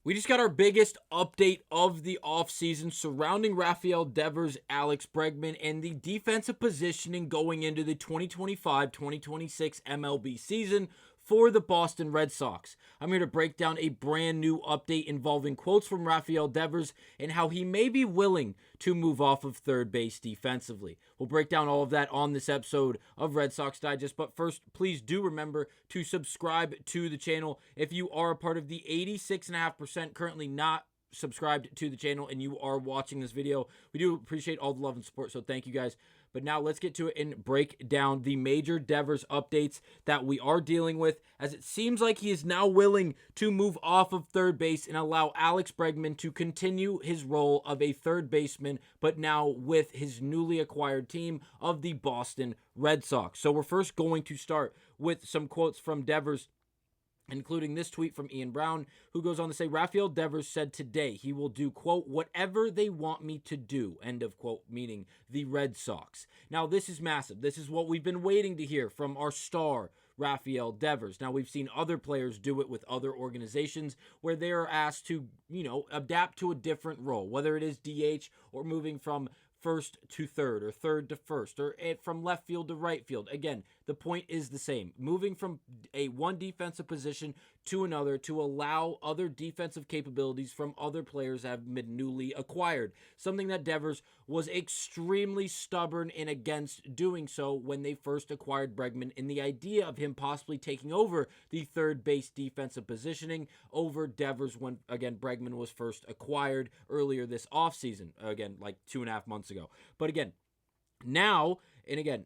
We just got our biggest update of the offseason surrounding Rafael Devers, Alex Bregman, and the defensive positioning going into the 2025-2026 MLB season for the Boston Red Sox. I'm here to break down a brand new update involving quotes from Rafael Devers and how he may be willing to move off of third base defensively. We'll break down all of that on this episode of Red Sox Digest, but first, please do remember to subscribe to the channel if you are a part of the 86.5% currently not subscribed to the channel and you are watching this video. We do appreciate all the love and support, so thank you guys. But now let's get to it and break down the major Devers updates that we are dealing with, as it seems like he is now willing to move off of third base and allow Alex Bregman to continue his role of a third baseman, but now with his newly acquired team of the Boston Red Sox. So we're first going to start with some quotes from Devers, including this tweet from Ian Brown, who goes on to say, Rafael Devers said today he will do, quote, whatever they want me to do, end of quote, meaning the Red Sox. Now, this is massive. This is what we've been waiting to hear from our star, Rafael Devers. Now, we've seen other players do it with other organizations where they are asked to, adapt to a different role, whether it is DH or moving from first to third or third to first or from left field to right field. Again, the point is the same. Moving from a one defensive position to another to allow other defensive capabilities from other players that have been newly acquired. Something that Devers was extremely stubborn and against doing so when they first acquired Bregman, and the idea of him possibly taking over the third base defensive positioning over Devers when, again, Bregman was first acquired earlier this offseason, again, like 2.5 months ago. But again, now, and again,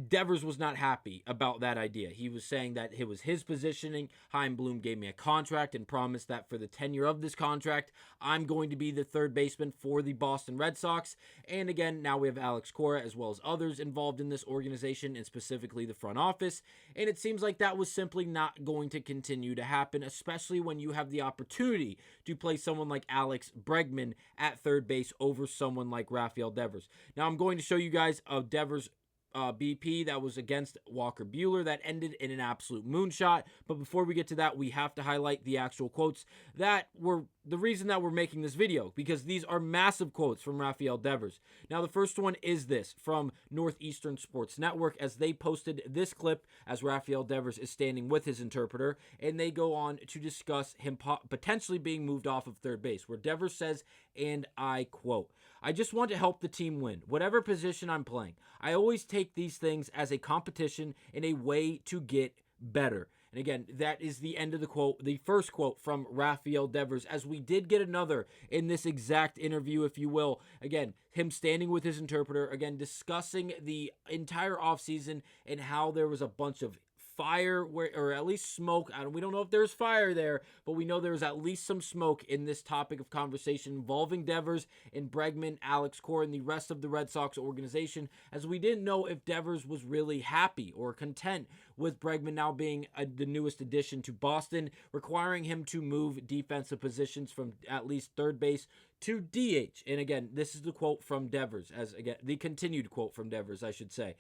Devers was not happy about that idea. He was saying that it was his positioning. Chaim Bloom gave me a contract and promised that for the tenure of this contract, I'm going to be the third baseman for the Boston Red Sox. And again, now we have Alex Cora as well as others involved in this organization and specifically the front office. And it seems like that was simply not going to continue to happen, especially when you have the opportunity to play someone like Alex Bregman at third base over someone like Rafael Devers. Now, I'm going to show you guys a Devers BP that was against Walker Buehler that ended in an absolute moonshot. But before we get to that, we have to highlight the actual quotes that were the reason that we're making this video, because these are massive quotes from Rafael Devers. Now, the first one is this from Northeastern Sports Network, as they posted this clip as Rafael Devers is standing with his interpreter, and they go on to discuss him potentially being moved off of third base, where Devers says, and I quote, I just want to help the team win, whatever position I'm playing. I always take these things as a competition and a way to get better. And again, that is the end of the quote, the first quote from Rafael Devers, as we did get another in this exact interview, if you will. Again, him standing with his interpreter, again, discussing the entire offseason and how there was a bunch of fire, or at least smoke. We don't know if there's fire there, but we know there's at least some smoke in this topic of conversation involving Devers and Bregman, Alex Cora, and the rest of the Red Sox organization, as we didn't know if Devers was really happy or content with Bregman now being the newest addition to Boston, requiring him to move defensive positions from at least third base to DH. And again, this is the quote from Devers, as again, the continued quote from Devers, I should say.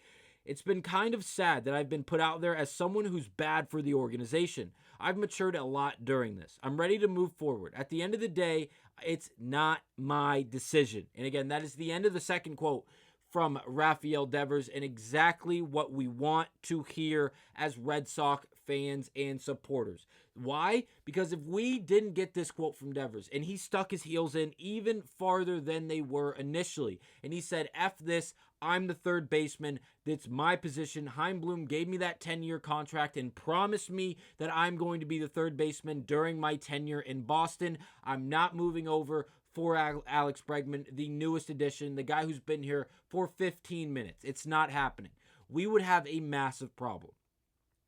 It's been kind of sad that I've been put out there as someone who's bad for the organization. I've matured a lot during this. I'm ready to move forward. At the end of the day, it's not my decision. And again, that is the end of the second quote from Rafael Devers, and exactly what we want to hear as Red Sox fans and supporters. Why? Because if we didn't get this quote from Devers and he stuck his heels in even farther than they were initially, and he said, F this, I'm the third baseman, that's my position. Chaim Bloom gave me that 10-year contract and promised me that I'm going to be the third baseman during my tenure in Boston. I'm not moving over for Alex Bregman, the newest addition, the guy who's been here for 15 minutes. It's not happening. We would have a massive problem.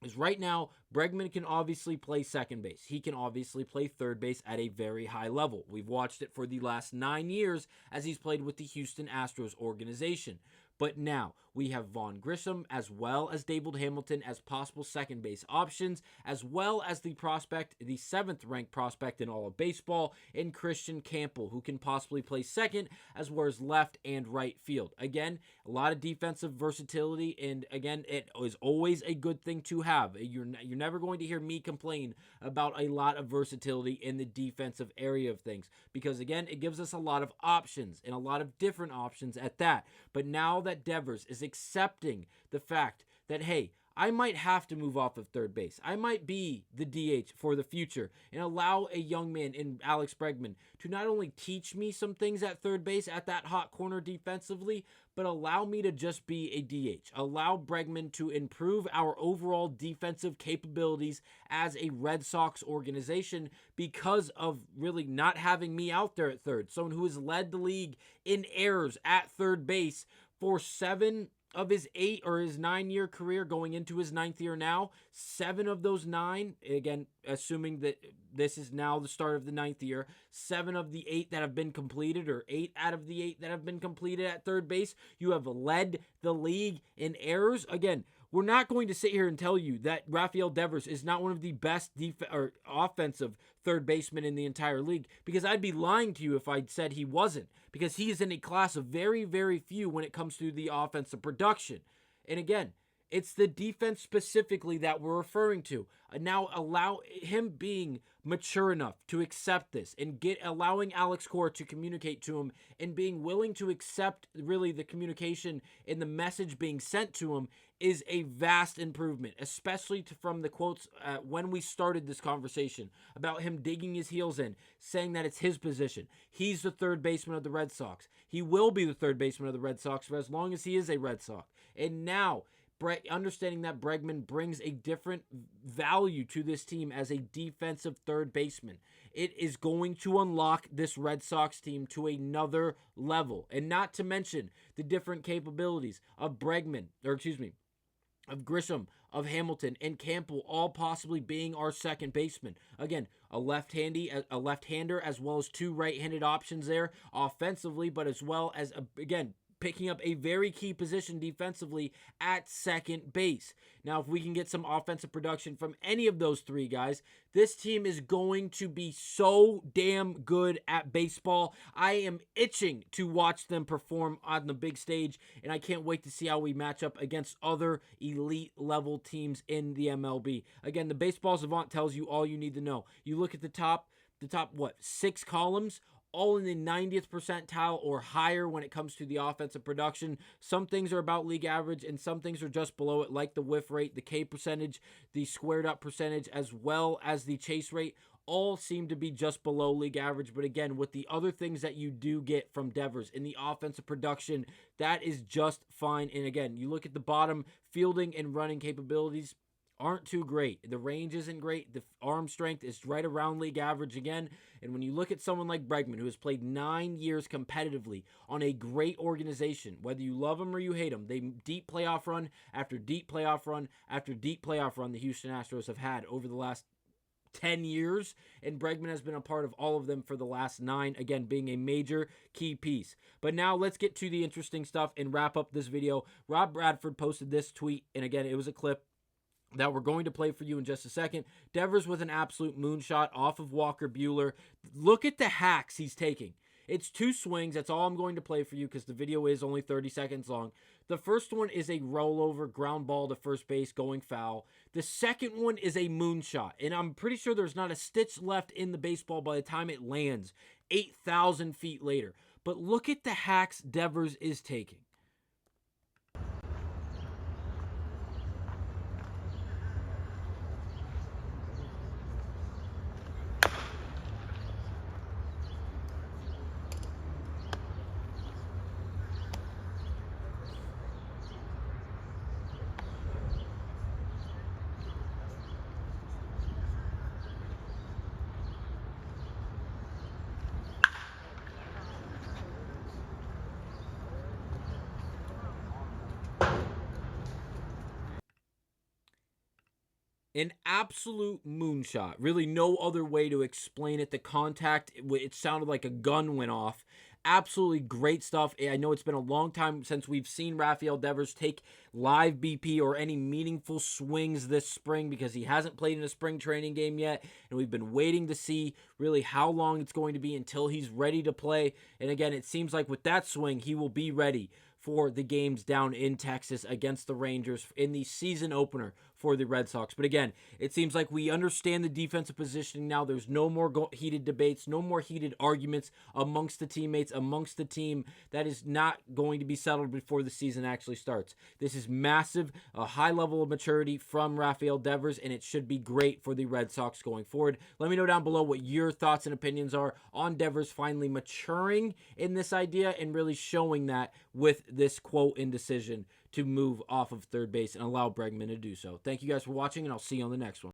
Because right now, Bregman can obviously play second base. He can obviously play third base at a very high level. We've watched it for the last 9 years as he's played with the Houston Astros organization. But now we have Vaughn Grissom as well as David Hamilton as possible second base options, as well as the prospect, the 7th ranked prospect in all of baseball, in Christian Campbell, who can possibly play second as well as left and right field. Again, a lot of defensive versatility, and again, it is always a good thing to have. You're never going to hear me complain about a lot of versatility in the defensive area of things, because again, it gives us a lot of options and a lot of different options at that. But now that Devers is accepting the fact that, hey, I might have to move off of third base. I might be the DH for the future, and allow a young man in Alex Bregman to not only teach me some things at third base at that hot corner defensively, but allow me to just be a DH. Allow Bregman to improve our overall defensive capabilities as a Red Sox organization because of really not having me out there at third. Someone who has led the league in errors at third base for 7 of his 8 or his 9-year career, going into his 9th year now. 7 of those 9, again, assuming that this is now the start of the 9th year, 7 of the 8 that have been completed, or 8 out of the 8 that have been completed at third base, you have led the league in errors. Again, we're not going to sit here and tell you that Rafael Devers is not one of the best offensive third basemen in the entire league, because I'd be lying to you if I said he wasn't, because he is in a class of very, very few when it comes to the offensive production. And again, it's the defense specifically that we're referring to. Now allow him being mature enough to accept this, and allowing Alex Cora to communicate to him, and being willing to accept really the communication and the message being sent to him, is a vast improvement, especially from the quotes when we started this conversation about him digging his heels in, saying that it's his position. He's the third baseman of the Red Sox. He will be the third baseman of the Red Sox for as long as he is a Red Sox. And now, understanding that Bregman brings a different value to this team as a defensive third baseman, it is going to unlock this Red Sox team to another level. And not to mention the different capabilities of of Grissom, of Hamilton, and Campbell, all possibly being our second baseman. Again, a left-hander, as well as 2 right-handed options there offensively, but as well as, again, picking up a very key position defensively at second base. Now, if we can get some offensive production from any of those 3 guys, this team is going to be so damn good at baseball. I am itching to watch them perform on the big stage, and I can't wait to see how we match up against other elite level teams in the MLB. Again, the Baseball Savant tells you all you need to know. You look at the top 6 columns, all in the 90th percentile or higher when it comes to the offensive production. Some things are about league average, and some things are just below it, like the whiff rate, the K percentage, the squared up percentage, as well as the chase rate. All seem to be just below league average. But again, with the other things that you do get from Devers in the offensive production, that is just fine. And again, you look at the bottom, fielding and running capabilities aren't too great. The range isn't great. The arm strength is right around league average again. And when you look at someone like Bregman, who has played 9 years competitively on a great organization, whether you love him or you hate him, they deep playoff run after deep playoff run after deep playoff run the Houston Astros have had over the last 10 years, and Bregman has been a part of all of them for the last 9, again, being a major key piece. But now let's get to the interesting stuff and wrap up this video. Rob Bradford posted this tweet, and again, it was a clip that we're going to play for you in just a second. Devers with an absolute moonshot off of Walker Buehler. Look at the hacks he's taking. It's 2 swings. That's all I'm going to play for you because the video is only 30 seconds long. The first one is a rollover ground ball to first base going foul. The second one is a moonshot, and I'm pretty sure there's not a stitch left in the baseball by the time it lands 8,000 feet later. But look at the hacks Devers is taking. An absolute moonshot. Really no other way to explain it. The contact, it sounded like a gun went off absolutely great stuff. I know it's been a long time since we've seen Rafael Devers take live BP or any meaningful swings this spring because he hasn't played in a spring training game yet, and we've been waiting to see really how long it's going to be until he's ready to play. And again, it seems like with that swing, he will be ready for the games down in Texas against the Rangers in the season opener for the Red Sox. But again, it seems like we understand the defensive positioning now. There's no more heated debates, no more heated arguments amongst the teammates, amongst the team. That is not going to be settled before the season actually starts. This is massive, a high level of maturity from Rafael Devers, and it should be great for the Red Sox going forward. Let me know down below what your thoughts and opinions are on Devers finally maturing in this idea and really showing that with this quote and decision to move off of third base and allow Bregman to do so. Thank you guys for watching, and I'll see you on the next one.